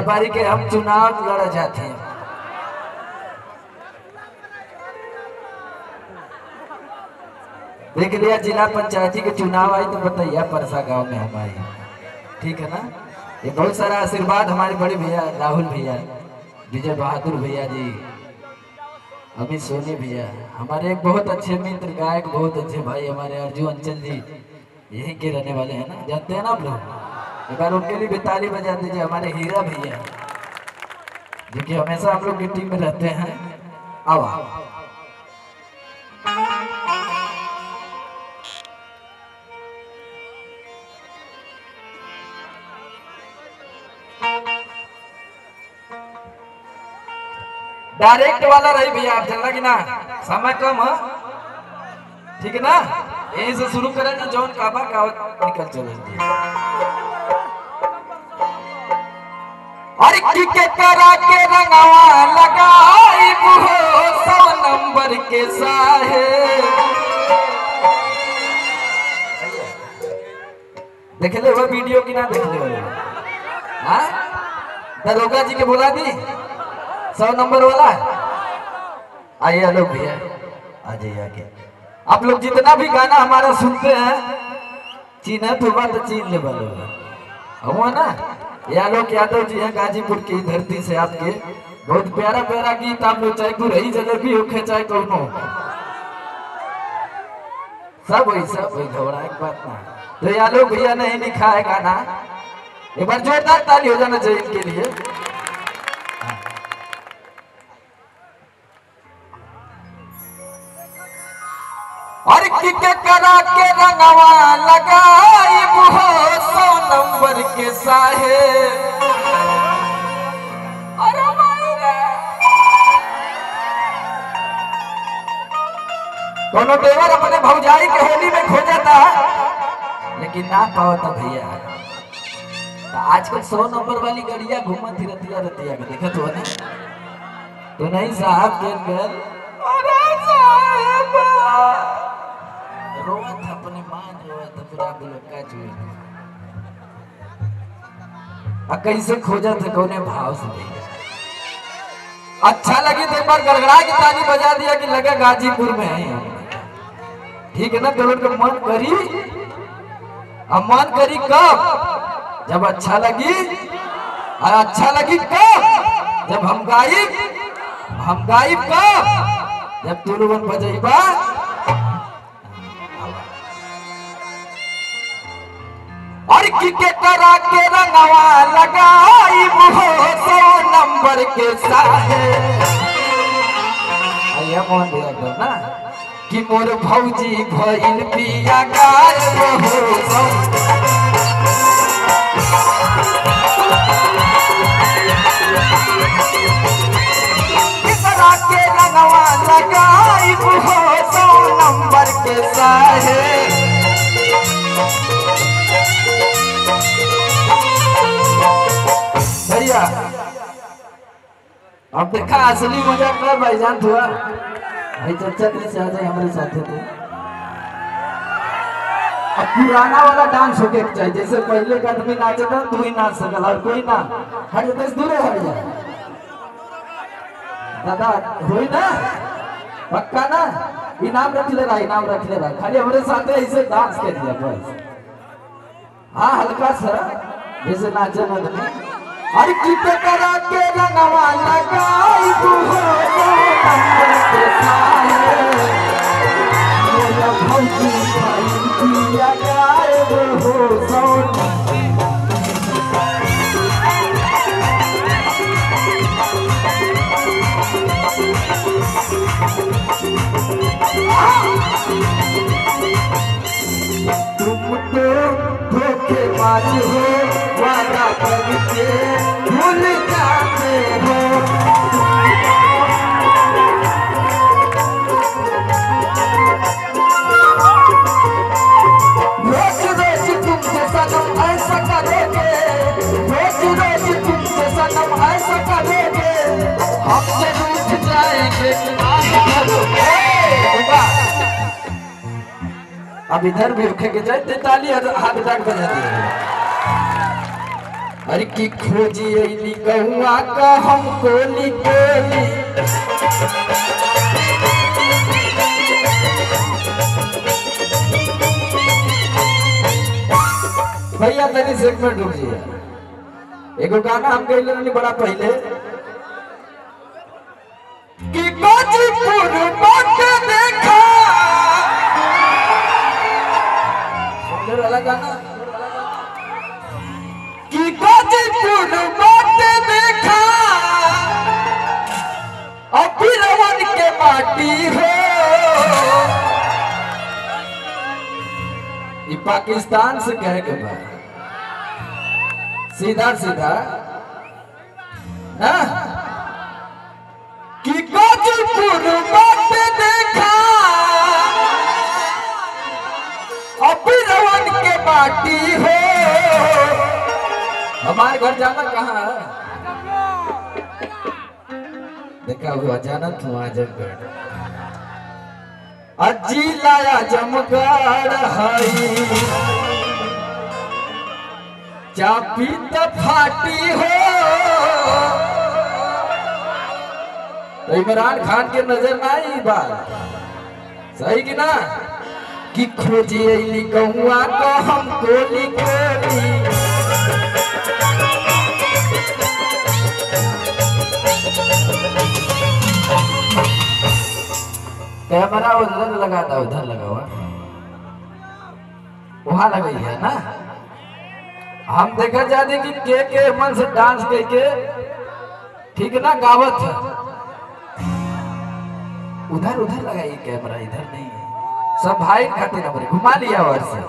बारी के हम चुनाव लड़ जाते हैं। देख लिया जिला पंचायती के चुनाव आई तो बताइए परसा गांव में हम आए, ठीक है ना। ये बहुत सारा आशीर्वाद हमारे बड़े भैया राहुल भैया, विजय बहादुर भैया जी, अमित सोनी भैया, हमारे एक बहुत अच्छे मित्र गायक, बहुत अच्छे भाई हमारे अर्जुन अंचल जी, यहीं के रहने वाले हैं ना, जानते हैं ना आप लोग। एक बार उनके लिए भी ताली बजा दीजिए। हमारे हीरा भैया जो कि हमेशा हम लोग की टीम में रहते हैं। आओ डायरेक्ट वाला रही भैया, आप चलना कि ना, समय कम है, ठीक है ना। यहीं से शुरू करें ना, जौन काबा का निकल चले। और के करा के रंगवा लगाई हो 100 नंबर के साहे। देख ले वो वीडियो की ना, देख ले वो, हाँ दरोगा जी के बोला दी 100 नंबर वाला। आइए लोग भैया आ जाइए आके। आप लोग जितना भी गाना हमारा सुनते हैं, चीना तो बात चीन ले वाले हुआ ना। यालोक यादव जी हैं गाजीपुर की धरती से, आपके बहुत प्यारा प्यारा गीत आप लोग, चाहे गुरही जलेबी हो चाहे कौन हो, सब वही घबरा एक बात ना। तो यालोक भैया ने ही लिखा है गाना, एक बार जोरदार ताली हो जाना चाहिए इनके लिए। और के करा के रंगवा लगाई हो 100 नंबर के साहे। दोनों देवर अपने भौजाई के होली में खो जाता है, लेकिन ना पाता भैया। तो आजकल 100 नंबर वाली गाड़ियां घूमती रतिया रतिया के देखा तो ना, तो नहीं साहब के रोवत अपने मान रोवत पूरा बुलका चुए। कैसे खोजा थे कौने भाव से भैया। अच्छा लगी तो एक बार गड़गड़ा की ताली बजा दिया कि लगा गाजीपुर में है, ठीक है ना। तो लोग मन करी, अब मन करी कब, जब अच्छा लगी। और अच्छा लगी कब, जब हम गायब कब, जब तुलवन बजैबा। और के करा के रंगवा लगाई हो 100 नंबर के साहे। आइए मोहन भैया को ना कि मोर भौजी भइल पिया गायब हो। करा के रंगवा लगाई हो 100 नंबर के साहे। भैया अब देखा असली मजा कर भाईजान थोड़ा भाई चर्चा के से आ जाए हमारे साथ थे। अब पुराना वाला डांस होके चाहिए, जैसे पहले का आदमी नाचे था तू ही नाच सकल और कोई ना हट देश दूर हट जाए। दादा हुई ना पक्का ना, इनाम रख ले रहा खाली हमारे साथ ऐसे डांस कर दिया बस। हाँ हल्का सा जैसे नाचे आदमी। और किते करा के रंगवा लगाई हो 100 नंबर के साहे। मोर भौजी भइल पिया गायब हो 100 तुम तो धोखेबाज हो, वादा करके भूल जाते हो। रोज रोज तुम अब इधर भी उठे के जाए ताली हाथ उठा के बजा दिए। अरे की खोजी अली कहुआ का हमको लिखोली भैया तनी से एक मिनट रुकिए। एगो गाना हम गइले रहनी बड़ा पहले कि गाजीपुर बाट देखा सुंदर वाला गाना कि गाजीपुर बाट देखा अभिरवन के माटी हो। ये पाकिस्तान से कह के बाद सीधा सीधा ना कि गाजीपुर बाट देखा अभिरवन के माटी हो। हमारे घर जाना कहाँ है? देखा हुआ जाना तू आजमगढ़ जिला आजमगढ़ हई चापी तो फाटी हो। तो इमरान खान के नजर ना आई बात सही कि ना कि खोजी अली कहुआ को हमको लिखोली कैमरा उधर लगा था उधर लगा हुआ वहां लगाई है ना। हम देखा जाते कि के मन से डांस करके ठीक ना गावत है उधर उधर लगाई कैमरा इधर नहीं है। सब भाई खाते ना घुमा लिया और से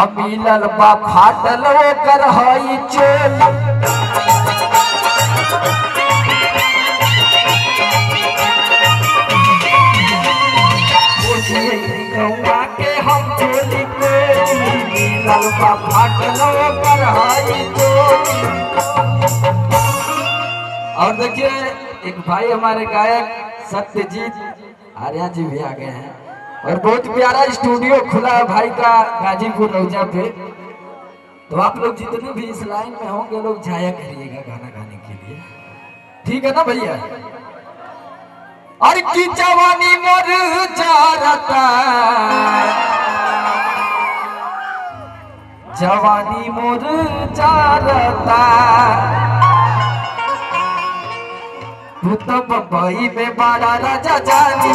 अब मिलल बा फाटल वो कर हई चोल के हम चोली मिलल बा फाटल वो कर हई चोल। और देखिए एक भाई हमारे गायक सत्यजीत आर्या जी भी आ गए हैं और बहुत प्यारा स्टूडियो खुला है भाई का गाजीपुर रौजा पे। तो आप लोग जितने भी इस लाइन में होंगे लोग जाया करिएगा गाना गाने के लिए ठीक है ना भैया। और की जवानी मोर जारता जवानी मोर जारता तू तो बम्बई में बड़ा राजा जानी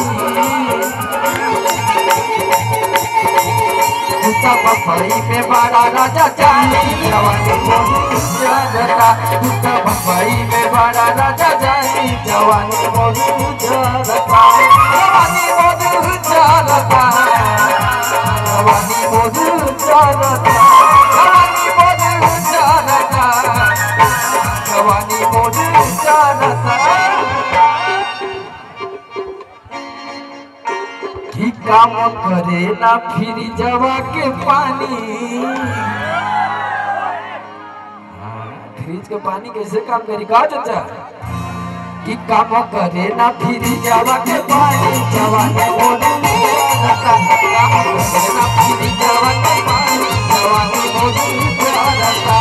तू तो बम्बई में बड़ा राजा जानी जवानी मोर जारता तू तो बम्बई में बड़ा राजा जानी जवानी मोर जारता जवानी मोर जारता जवानी मोर जारता जवानी मोर जारता जवानी मोर जारता की काम करे ना फिर जवा के पानी। फ्रिज के पानी कैसे काम करी का चाचा कि काम करे ना फिर जवा के पानी जवानी मोर जारता काम करे ना फिर जवा के पानी जवानी मोर जारता।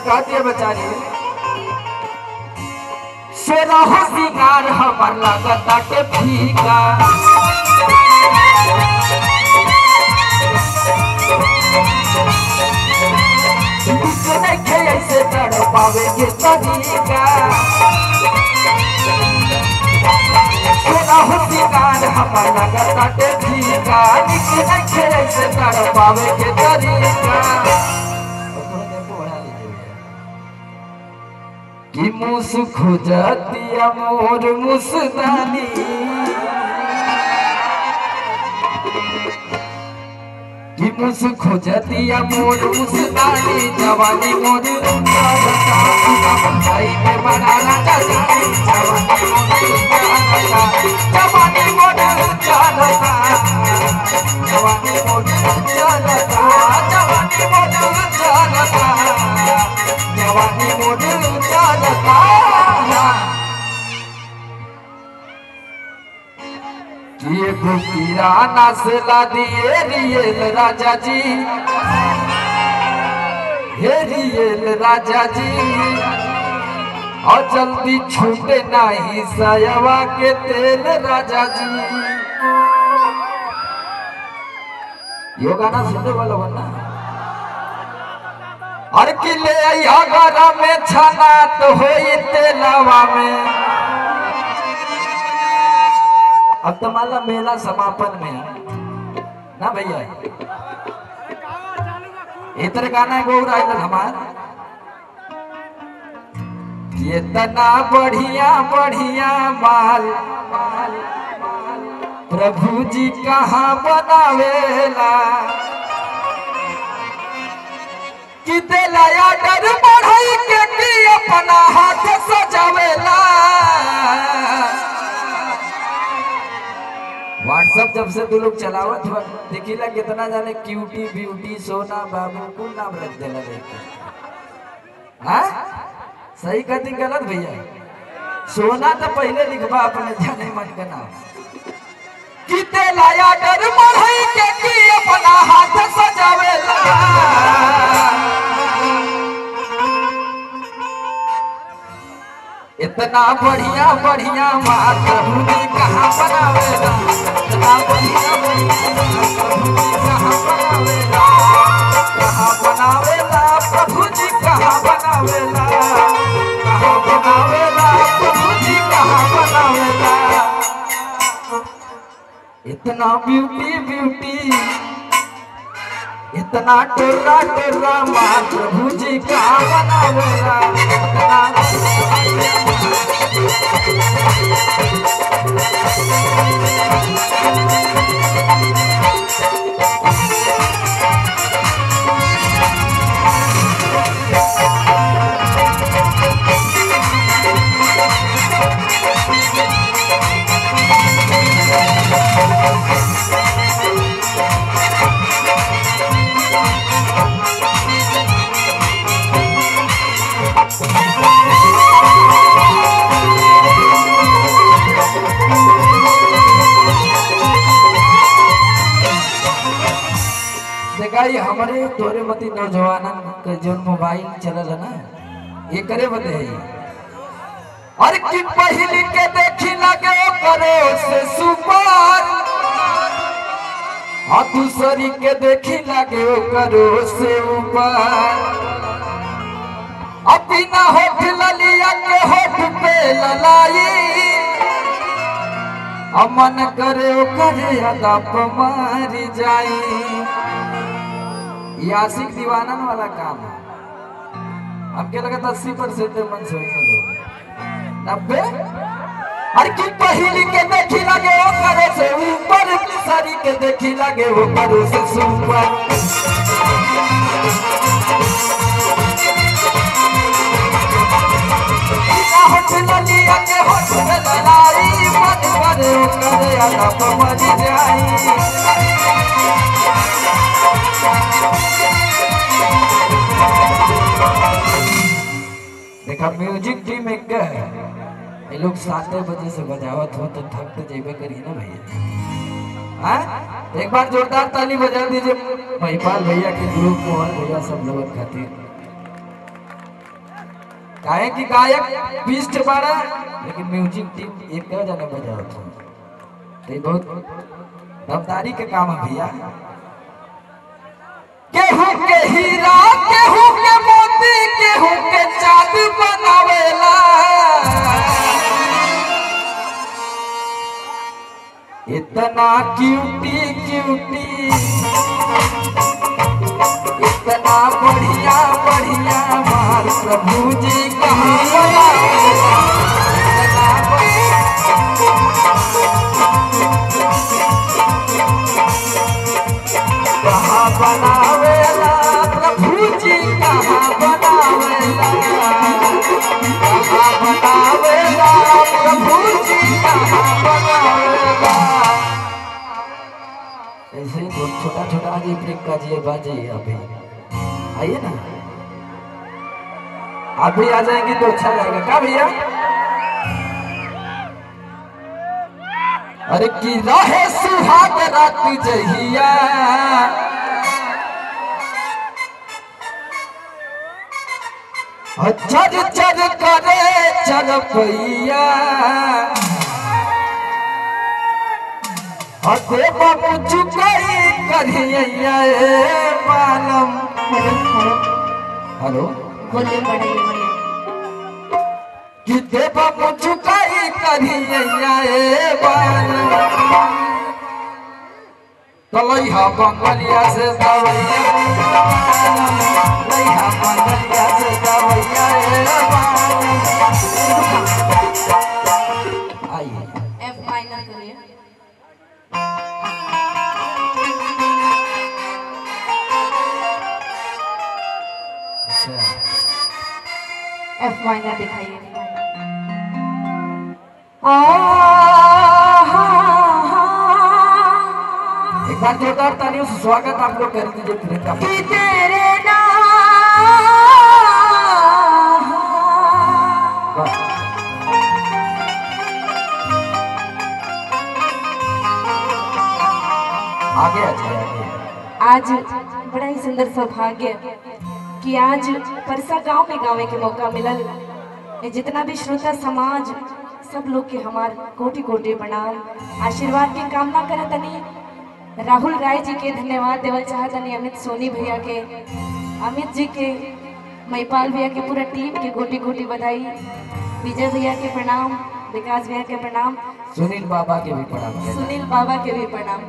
कहती है बेचारी सोना हो सिंगार हमार लागता के फीका ऐसे तड़ पावेंगे तरीका सोना हो सिंगार हमार लागता के फीका ऐसे तड़ पावेंगे तरीका कि मुस खोजतिया मोर मुसदानी कि मुस खोजतिया मोर मुस्तानी जवानी मोर भाई में बनाना जवानी मोर जानता जवानी मोर जानता जवानी मोर जानता जवानी मोर जानता ये किराना से ला दिए रियल राजा जी हे रियल राजा जी और जल्दी छूटे नहीं सायवा के तेल राजा जी। यो गाना सुनने वाला बना और किले आगरा में छाना तो हो तेलावा में अब तो माला मेला समापन में ना भैया इतर गाना है गौर आइल हमार ये तना बढ़िया बढ़िया माल प्रभु जी कहाँ बनावेला कि दिलाया डर बढ़ाई के की अपना हाथ सजावेला। व्हाट्सएप जब से तू लोग चलावत देखिला कितना जाने क्यूटी ब्यूटी सोना बाबू को नाम रख देला देख हाँ सही कहती गलत भैया सोना तो पहले लिखवा अपने जाने मन का नाम किते लाया डर बढ़ई के की अपना हाथ सजावेला। इतना बढ़िया बढ़िया माँ प्रभु जी कहाँ बनावेला इतना बढ़िया कहाँ बनावेला प्रभु जी कहाँ बनावेला प्रभु जी कहाँ बनावेला। इतना ब्यूटी ब्यूटी इतना टोरा टोरा माँ प्रभु जी कहाँ बनावेला हमारे तोरे मती नौजवानन के जो मोबाइल चलल है ना ये करे बते और कि पहली के देखी लगे करो से सुपर और दूसरी के देखी लगे करो से ऊपर अब बिना होठ ललिया के होठ पे ललाई अब मन करे करे अदाप मारी जाई। ये आशिक दीवानन वाला काम है हमके लगा 80% मन से 90 हर की पहली के देखी लगे वो करे से ऊपर सारी के देखी लगे वो करे से ऊपर होठ ललिया के होठ पे ललाई मन करे करे अदाप मरी जाई। देखा म्यूजिक टीम एक ये लोग 7 बजे से बजावत हो तो थक तो जेबे करी ना भैया हाँ एक बार जोरदार ताली बजा दीजिए महिपाल भैया के ग्रुप मोहन भैया सब लोग खातिर काहे कि गायक 20 बड़ा लेकिन म्यूजिक टीम एक जाने बजावत हो तो ये बहुत दमदारी के काम है भैया। केहू के हीरा केहू के मोती केहू के चांद बनावेला इतना क्यूटी क्यूटी इतना बढ़िया बढ़िया मार प्रभु जी कहाँ बनावेला कहाँ जी कहाँ बनावेला, कहाँ बनावेला प्रभु जी कहाँ बनावेला। ऐसे ही छोटा छोटा आगे ब्रेक का जी बाजे अभी आइए ना, अभी आ जाएंगे तो अच्छा रहेगा। क्या भैया? अरे की रहे सुहाग रात जहिया, चर चर करे चरपैया, अरे बाबू चुकाई करिया मालम। हेलो बोलिए, बढ़िए कि दे बाबू चुकाई करिया मालम। तलैया बंगलिया से दवैया, तलैया बंगलिया से दवैया आइए। एफ माइनर करिए। एफ माइनर दिखाइए। एक बार जोरदार तालियों से स्वागत आप लोग कर दीजिए फिल्म का। कि तेरे नाम आगे आगे आज बड़ा ही सुंदर सौभाग्य कि आज परसा गांव में गावे के मौका मिलल। जितना भी श्रोता समाज सब लोग के हमार कोटि कोटि प्रणाम, आशीर्वाद की कामना करत तनी। राहुल राय जी के धन्यवाद देवल चाहतनी, अमित सोनी भैया के, अमित जी के, महिपाल भैया के, पूरा टीम के कोटि कोटि बधाई। विजय भैया के प्रणाम, विकास भैया के प्रणाम, सुनील बाबा के भी प्रणाम, सुनील बाबा के भी प्रणाम।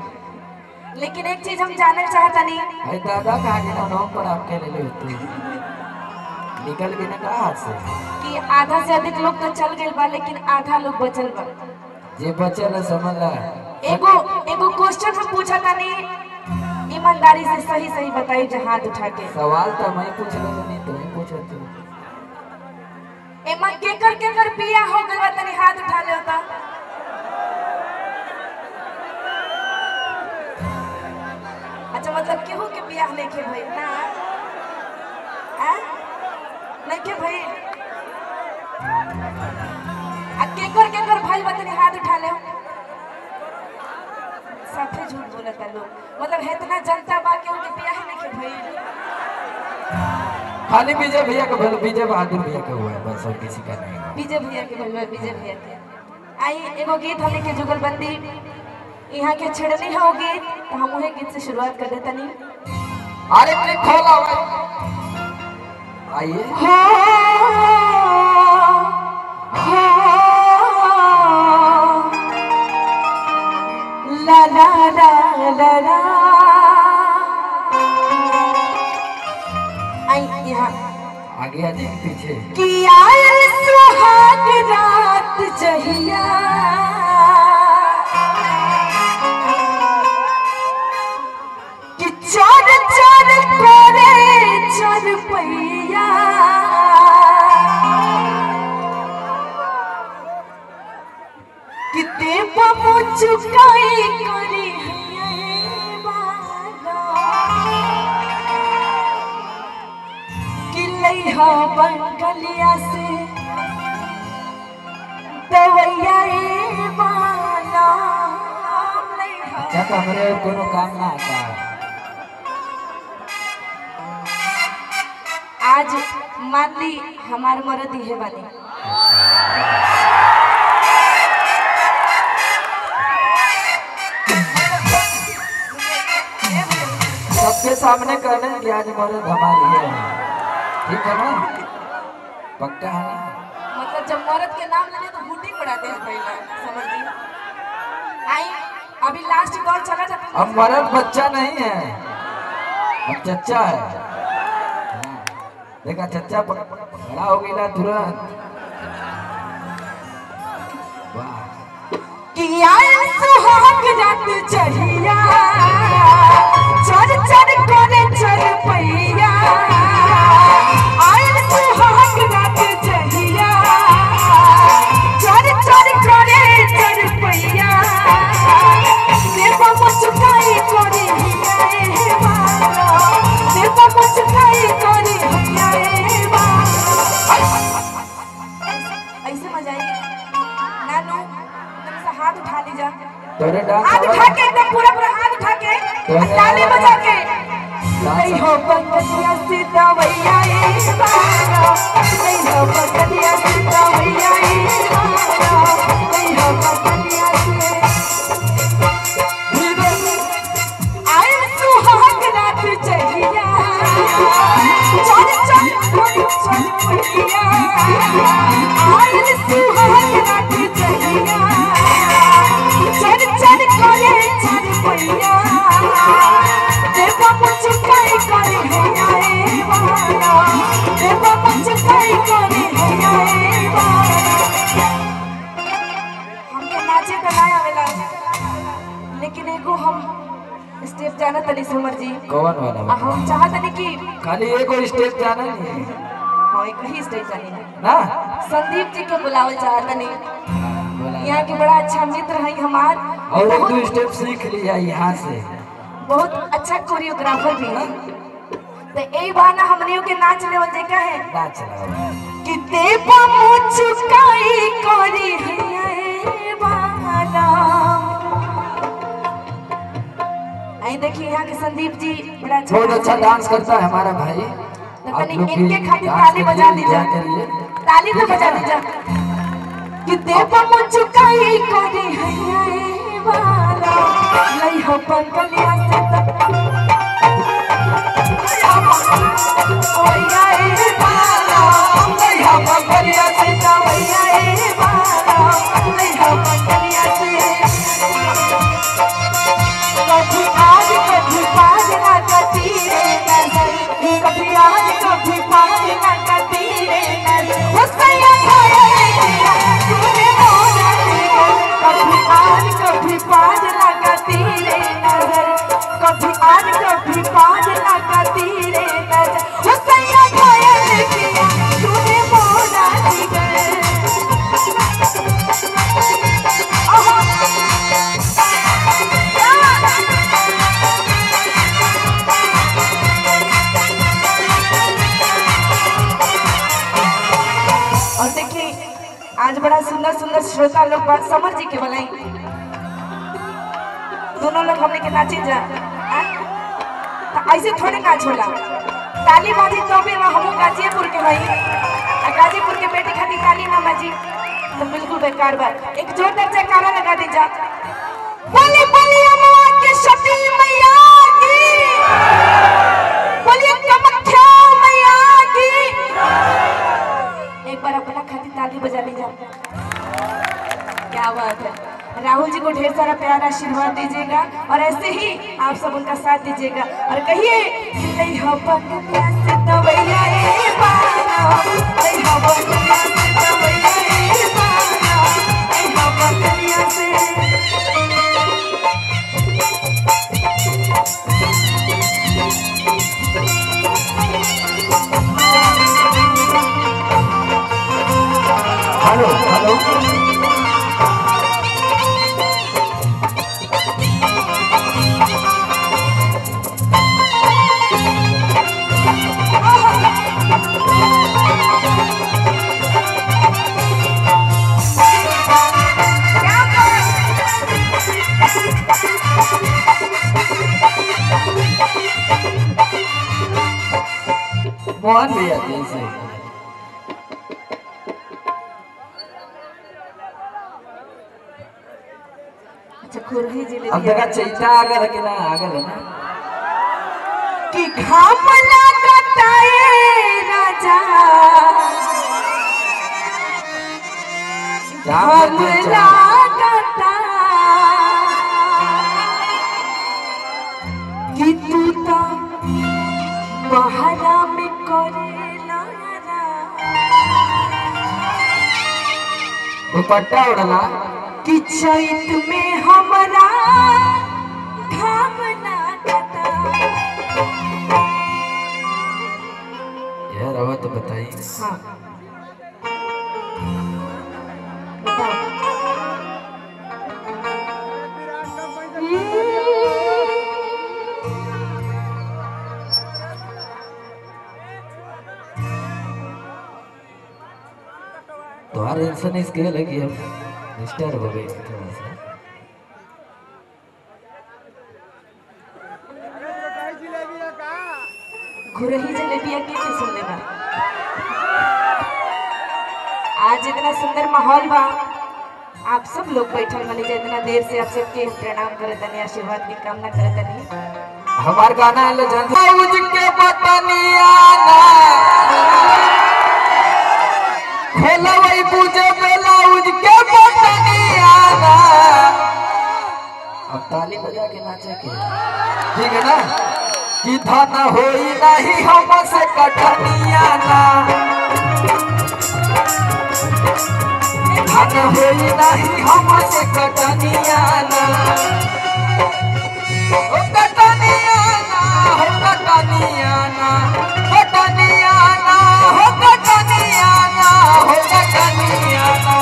लेकिन एक चीज हम जानना चाहतनी, अरे दादा कहाँ के नाम पर आपके ले ले निकल भी ना कहा हाथ से कि आधा से अधिक लोग तो चल गए बा, लेकिन आधा लोग बचल बा। जे बचल है समझ ला। एगो क्वेश्चन हम पूछा तानी, ईमानदारी से सही सही बताई जो हाथ उठा के। सवाल तो मैं पूछ रहा नहीं तो ही पूछो तू। एमा केकर पिया हो गइल बा, तनी हाथ उठा ले होता। अच्छा, मतलब केहू के बियाह नहीं के भइल ना? नहीं के भइल? आ केकर भइल बा, तनी हाथ उठा ले। साफे झूठ बोलता लोग, मतलब है इतना जनता बा केहू के बियाह नहीं के भइल। खाली विजय भैया का भले, विजय बहादुर भैया का हुआ है बस, और किसी का नहीं। विजय भैया के भइल बा, विजय भैया के। आई एगो गीत हमने के जुगलबंदी यहाँ के छेड़नी हो गीत, तो हम उहे गीत से शुरुआत कर देता नहीं। अरे क्लिक खोला आइए। ला ला ला ला ला। आई यहाँ आगे आ जाए पीछे। कि आयल सुहाग रात जहिया, कि चोर चोर करे चरपैया, कि देव चुकाई करी कि लैहा बंगलिया से दवैया बाला। अच्छा तो हमारे कोनो काम ना आता है। आज मान ली हमार मरद ही है वाली, सबके सामने कहने कि आज मरद हमारी है, ठीक है ना? पक्का है ना? मतलब जब मरद के नाम लेने तो बूटी पड़ा दे पहला, समझ ली। आई अभी लास्ट दौर चला जाता। अब मरद बच्चा नहीं है, अब चच्चा है। देखा चच्चा खड़ा हो गया तुरंत। कि आयल सुहाग रात जहिया, चर चर करे चरपैया, डांस हाथ उठा के एकदम पूरा पूरा हाथ उठा के ताली बजा के नहीं हो बंगलिया सीता भैया ए बारा नहीं हो बंगलिया सीता भैया ए बारा नहीं हो बंगलिया से आए सुहाग रात चलिया चल चल भैया आए सुहाग रात चलिया चल चल करे चल भैया देखो मुझ कई करे है वाला देखो मुझ कई करे है वाला हमके नाचे का नया आवेला लेकिन एगो हम स्टेप जाना तनी समर जी कौन वाला हम चाहत नहीं कि खाली एगो स्टेप जाना नहीं हां एक ही स्टेप जानी है ना संदीप जी के बुलावल चाहत नहीं यहाँ के बड़ा अच्छा मित्र है हमार और एक दो स्टेप सीख लिया यहाँ से बहुत अच्छा कोरियोग्राफर भी है तो यही बहाना हमनियों के नाच लेवल देखा है नाच रहा कि देवा मुझकाई कोरी है बाला आई देखिए यहाँ के संदीप जी बड़ा बहुत अच्छा डांस करता है हमारा भाई इनके खातिर ताली बजा दीजिए ताली तो बजा दीजिए कि देवा मुझकाई कोरी है बाला नहीं हो बंगलिया से भैया ए बाला नहीं हो बंगलिया से भैया ए बाला नहीं हो बंगलिया से कभी आज कभी पार ना कटी रे नजर कभी आज कभी पार ना कटी रे नजर उससे तूने मोरा कभी आज कभी पार ना कटी रे नजर कभी आज कभी पार ना कटी रे नजर उससे किया तूने मोरा और देखिए आज बड़ा सुंदर सुंदर श्रोता लोग बात समर जी के बुलाई दोनों लोग हमने के नाचे जा तो ऐसे थोड़े नाच होला ताली बाजी तो भी हम गाजीपुर के भाई गाजीपुर के बेटी खाती ताली ना बाजी तो बिल्कुल बेकार बात एक जोरदार जयकारा लगा दीजा बोली बोली अम्मा के शक्ति मैया की बोली कामाख्या मैया की एक बार अपना खाती ताली बजा लीजिए क्या बात है राहुल जी को ढेर सारा प्यार आशीर्वाद दीजिएगा और ऐसे ही आप सब उनका साथ दीजिएगा और कहिए नहीं हो बंगलिया से तवैया ए बाला नहीं हो बंगलिया से तवैया ए बाला नहीं हो बंगलिया से हेलो हेलो मोहन भैया दिल से अच्छा खुरही जिले अब देखा चैता आगल है कि ना आगल है ना कि घाम लागता है राजा घाम लागता कि तू तो बहरा में करेला दुपट्टा उड़ला कि चैत में हमरा घाम लागता यार रवा तो बताइए हाँ बताओ तुम्हारे इंसान इसके लगी हम डिस्टर्ब हो गई थोड़ा सा खुरही जलेबिया के सुन लेना। आज इतना सुंदर माहौल बा, आप सब लोग बैठल बनी जे इतना देर से आप सबके प्रणाम करत तनी, आशीर्वाद की कामना करत तनी। हमार गाना है ब्लाउज के बटनिया ना खोलवई पूजे ब्लाउज के बटनिया ना। अब ताली बजा के नाचे के, ठीक है ना? कि धन होई नहीं हमसे कटनिया ना, धन होई नहीं हमसे कटनिया ना। ओ कटनिया ना, हो कटनिया ना, कटनिया ना, हो कटनिया ना, हो कटनिया ना।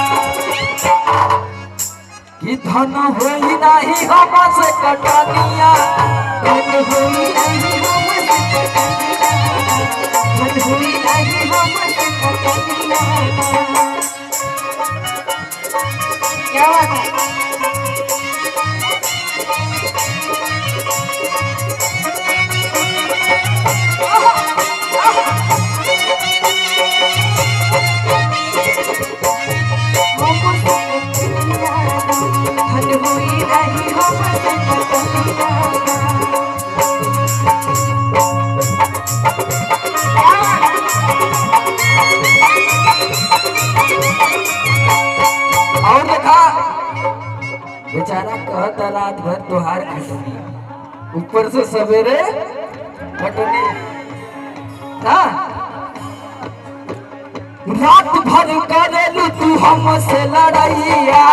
कि धन होई नहीं हमसे कटनिया, धन होई नहीं हमसे कटनिया, धन होई नहीं हमसे कटनिया। क्या बात है? और देखा बेचारा कहता रात भर तोहार खटनी, ऊपर से सवेरे खटनी ना। रात भर करेलू तू हमसे लड़ैया,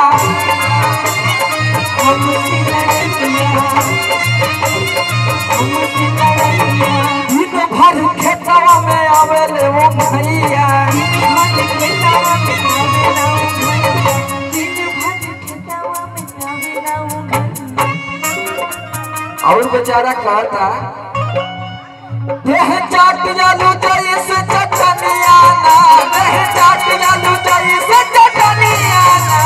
हमसे लड़ैया, हमसे लड़ैया। दिन भर खेतवा में आवेले वो भैया, दिन भर खेतवा में आवेला वो भैया, दिन भर खेतवा में आवेला वो भैया। और बेचारा कहता देह चाट जालू जैसे चटनिया ना, देह चाट जालू जैसे चटनिया ना।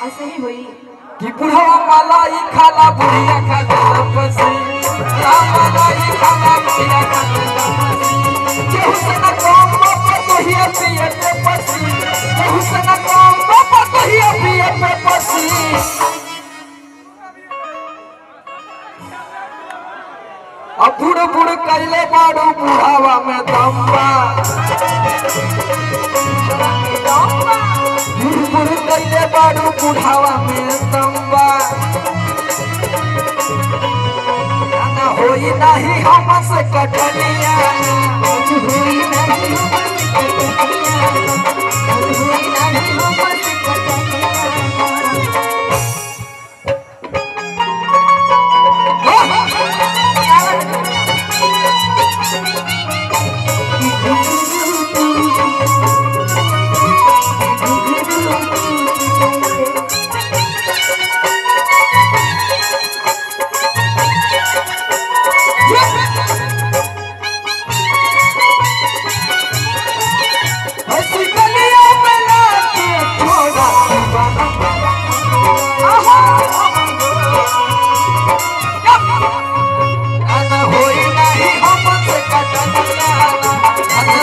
ऐसे ही हुई कि बुढ़वा मलाई खाला बुढ़िया खाला लपसी, मलाई खाला बुढ़िया खाला लपसी। केहू से न कम बापा तो ही पिए पे पसी, केहू से न कम बापा तो ही पिए पे पसी। अब बुढ़ बुढ़ कैले बाड़ू बुढ़ावा में दम्बा, बुढ़ बुढ़ कैले बाड़ू बुढ़ावा में दम्बा। ना होई नहीं हमसे कटनिया, होई नहीं हमसे कटनिया,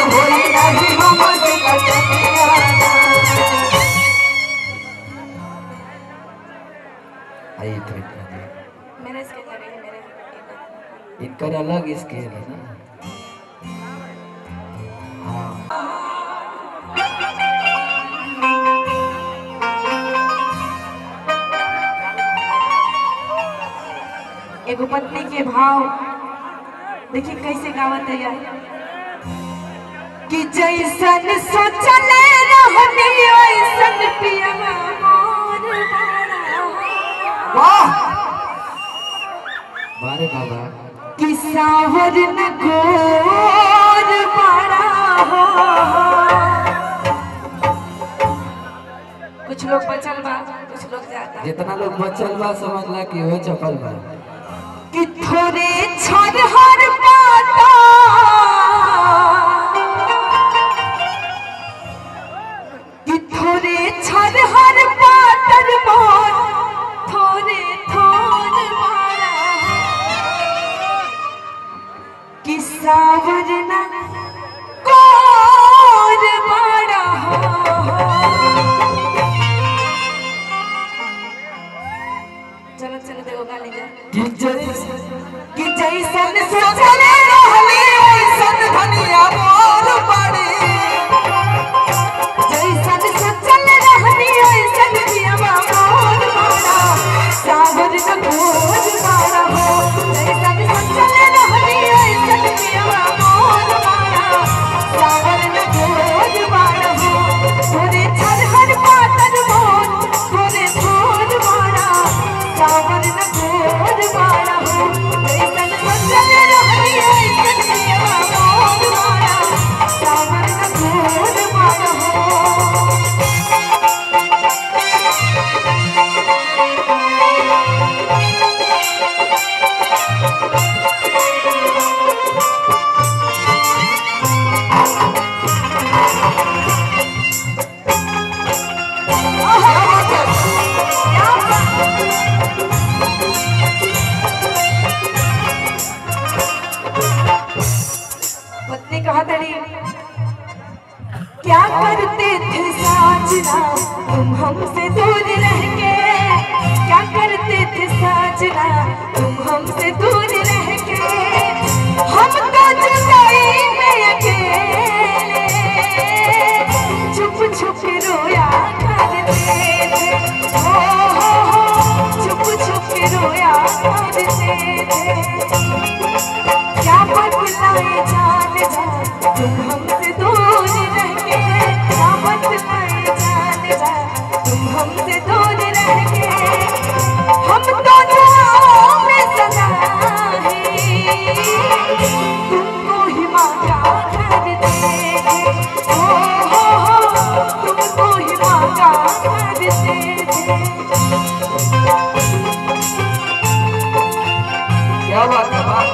होई नहीं हमसे कटनिया। इनका अलग स्केल है ना। हाँ। एगो पत्नी के भाव देखिए कैसे गावत है यार। कि जैसन सोचले रहनी वैसन पियवा मोर वाह बारे बाबा। कि सावर न गोर बड़ा हो। कुछ लोग बचल बा, कुछ लोग जाता। जितना लोग बचल बा समझला कि हो चपल बा। कि थोड़े छोरहर पाता कि थोड़े छोरहर पातर मोर थोड़े थोड़ मारा। कि क्या करते थे साजना तुम हमसे दूर रह के, क्या करते थे साजना तुम हमसे दूर रह के, हम तो जुदाई में अकेले छुप छुप रोया करते थे, हो छुप छुप रोया करते थे। क्या बदलाए जान जा तुम हमसे दूर रह के, क्या बदलाए जान जा तुम हमसे दूर रह के, हम तो दुआओं में सदा है तुमको ही मांगा करते थे, हो तुमको ही मांगा करते थे। क्या बात है बात।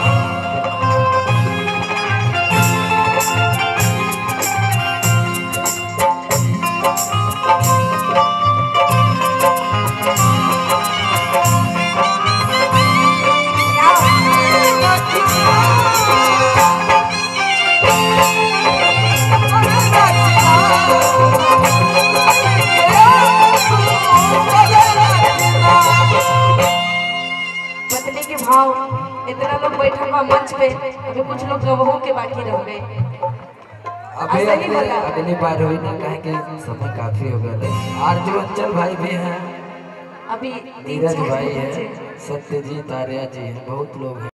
पत्नी के भाव इतना लोग बैठल बा मंच पे, अभी कुछ लोग गवाहों के बाकी रह गए। अगली बार हुई ना, कहे कि समय काफी हो गया। आरजू अंचल भाई भी हैं, अभी नीरज भाई है, सत्यजीत आर्या जी हैं, बहुत लोग हैं।